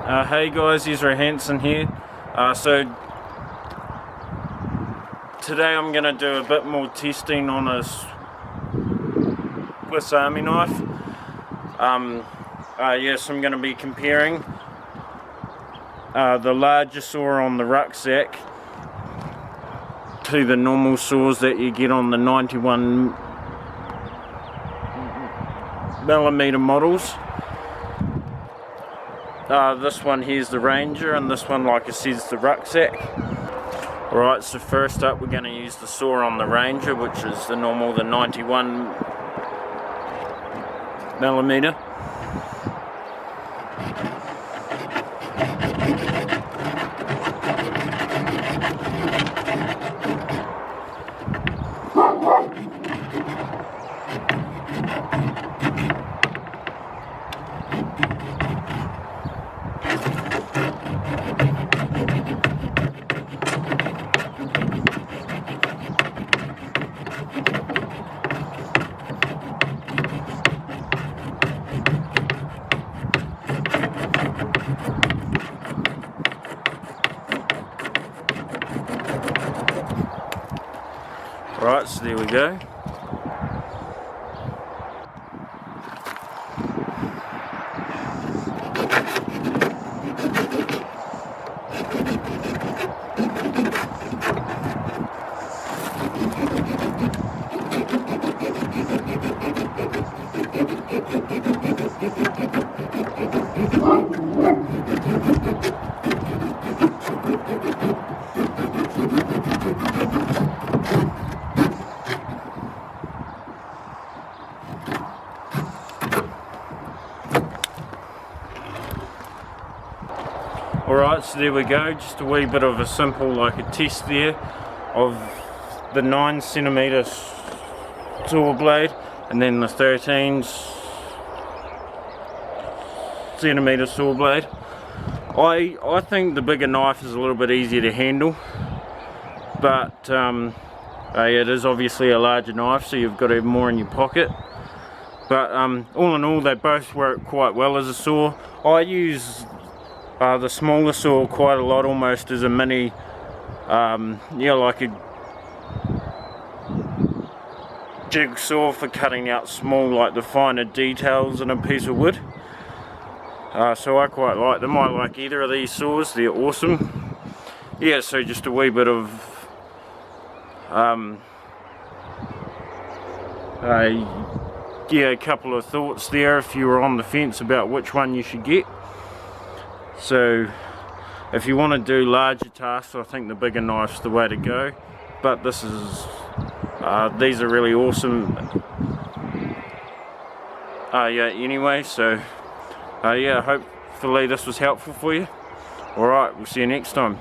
Hey guys, Ezra Hansen here. So today I'm going to do a bit more testing on a Swiss Army knife. Yes, I'm going to be comparing the larger saw on the rucksack to the normal saws that you get on the 91mm models. This one here's the Ranger, and this one, like I said, is the rucksack. Alright, so first up we're going to use the saw on the Ranger, which is the 91mm. Right, so there we go. Alright, so there we go, just a wee bit of a simple, like a test there of the 9cm saw blade and then the 13cm saw blade. I think the bigger knife is a little bit easier to handle, but it is obviously a larger knife, so you've got to have more in your pocket. But all in all, they both work quite well as a saw. I use the smaller saw quite a lot, almost as a mini, like a jigsaw for cutting out small, like the finer details in a piece of wood. So I quite like them. I like either of these saws, they're awesome. Yeah, so just a wee bit of a couple of thoughts there if you were on the fence about which one you should get. So if you want to do larger tasks, I think the bigger knife's the way to go, but these are really awesome anyway. So hopefully this was helpful for you. Alright, we'll see you next time.